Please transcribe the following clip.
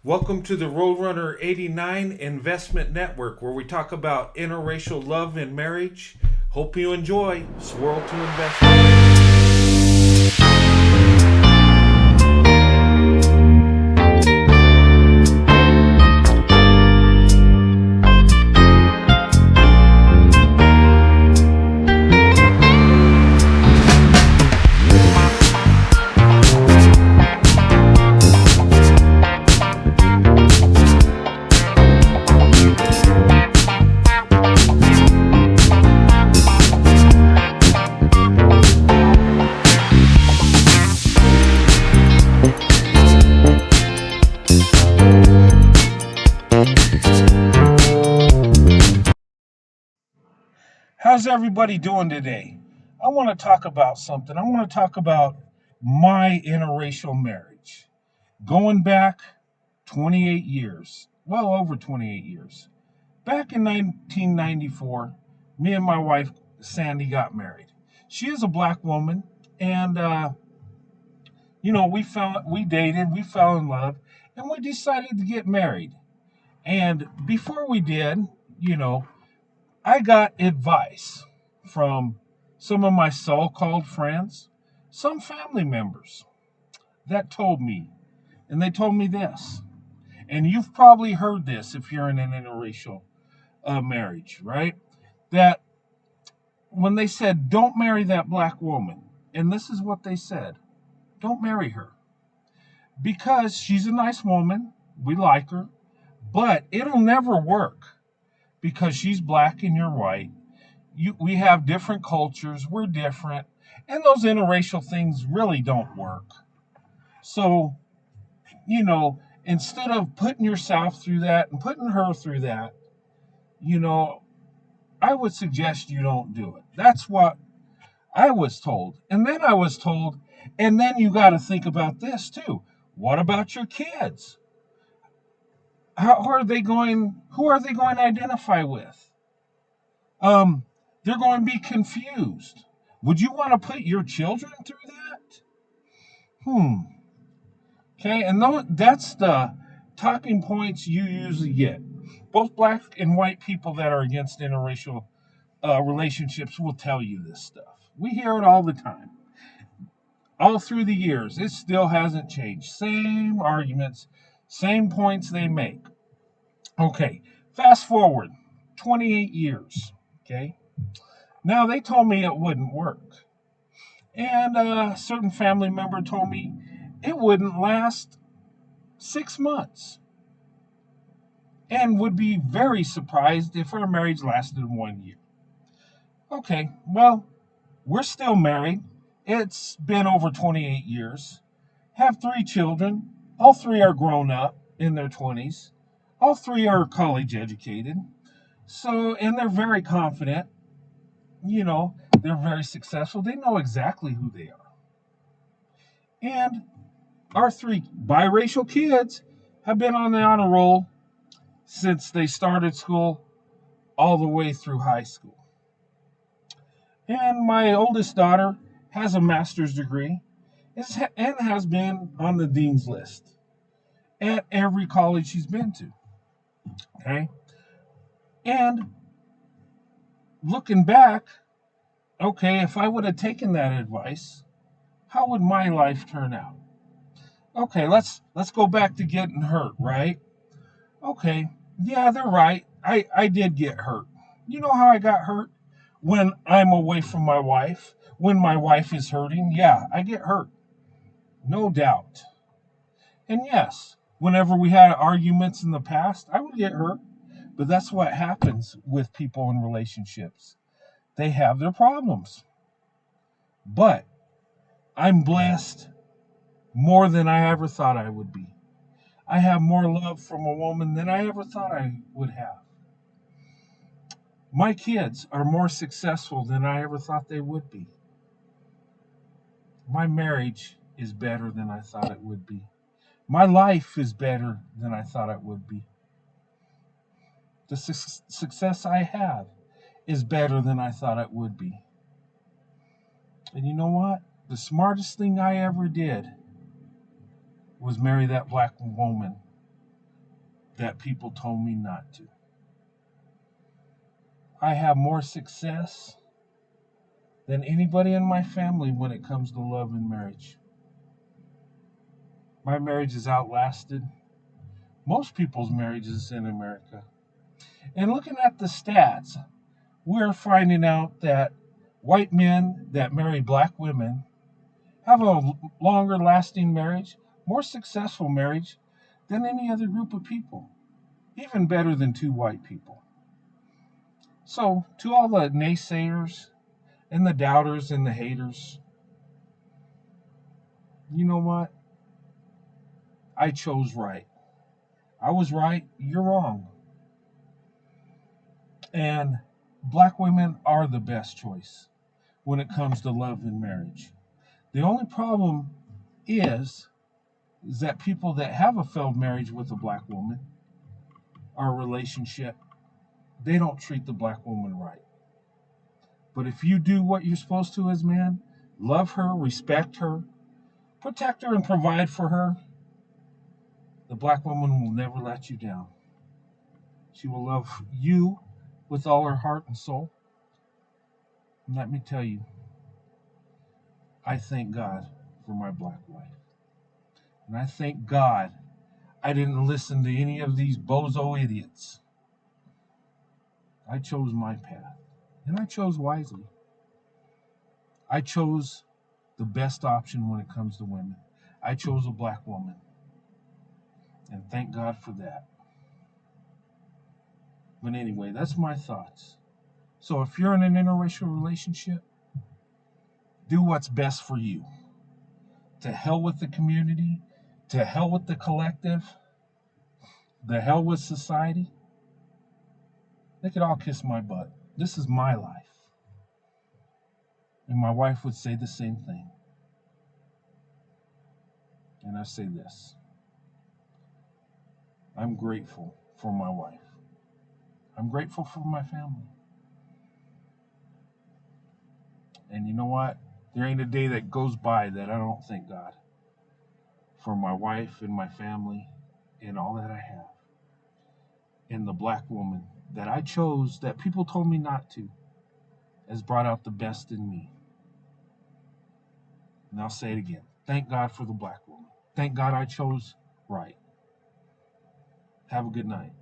Welcome to the Roadrunner 89 Investment Network, where we talk about interracial love and marriage. Hope you enjoy. Swirl to Investment. How's everybody doing today? I want to talk about something. I want to talk about my interracial marriage. Going back 28 years, well over 28 years. Back in 1994, me and my wife, Sandy, got married. She is a black woman, and we dated, we fell in love, and we decided to get married. And before we did, you know, I got advice from some of my so-called friends, some family members that told me, and they told me this. And you've probably heard this if you're in an interracial marriage, right? That when they said, don't marry that black woman, and this is what they said, don't marry her. Because she's a nice woman, we like her, but it'll never work because she's black and you're white. We have different cultures, we're different, and those interracial things really don't work. So, instead of putting yourself through that and putting her through that, you know, I would suggest you don't do it. That's what I was told. And then I was told, and then you got to think about this too. What about your kids? How are they going? Who are they going to identify with? They're going to be confused. Would you want to put your children through that? Okay, and that's the talking points you usually get. Both black and white people that are against interracial relationships will tell you this stuff. We hear it all the time. All through the years, it still hasn't changed. Same arguments, same points they make. Okay, fast forward 28 years. Okay, now they told me it wouldn't work. And a certain family member told me it wouldn't last 6 months and would be very surprised if our marriage lasted 1 year. Okay, well, we're still married. It's been over 28 years. Have 3 children. All 3 are grown up in their 20s. All 3 are college educated. So, and they're very confident. They're very successful. They know exactly who they are. And our 3 biracial kids have been on the honor roll since they started school all the way through high school. And my oldest daughter has a master's degree and has been on the dean's list at every college she's been to. Okay? And looking back, okay, if I would have taken that advice, how would my life turn out? Okay, let's go back to getting hurt, right? Okay, yeah, they're right. I did get hurt. You know how I got hurt? When I'm away from my wife, when my wife is hurting, yeah, I get hurt. No doubt. And yes, whenever we had arguments in the past, I would get hurt. But that's what happens with people in relationships. They have their problems. But I'm blessed more than I ever thought I would be. I have more love from a woman than I ever thought I would have. My kids are more successful than I ever thought they would be. My marriage is better than I thought it would be. My life is better than I thought it would be. The success I have is better than I thought it would be. And you know what? The smartest thing I ever did was marry that black woman. that people told me not to. I have more success than anybody in my family when it comes to love and marriage. My marriage has outlasted most people's marriages in America. And looking at the stats, we're finding out that white men that marry black women have a longer lasting marriage, more successful marriage than any other group of people, even better than two white people. So, to all the naysayers and the doubters and the haters, you know what? I chose right. I was right, you're wrong. And black women are the best choice when it comes to love and marriage. The only problem is that people that have a failed marriage with a black woman or a relationship, they don't treat the black woman right. But if you do what you're supposed to as man, love her, respect her, protect her, and provide for her, the black woman will never let you down. She will love you with all her heart and soul. And let me tell you, I thank God for my black wife. And I thank God I didn't listen to any of these bozo idiots. I chose my path. And I chose wisely. I chose the best option when it comes to women. I chose a black woman. And thank God for that. But anyway, that's my thoughts. So if you're in an interracial relationship, do what's best for you. To hell with the community, to hell with the collective, the hell with society. They could all kiss my butt. This is my life. And my wife would say the same thing. And I say this. I'm grateful for my wife. I'm grateful for my family. And you know what? There ain't a day that goes by that I don't thank God for my wife and my family and all that I have. And the black woman that I chose that people told me not to has brought out the best in me. And I'll say it again. Thank God for the black woman. Thank God I chose right. Have a good night.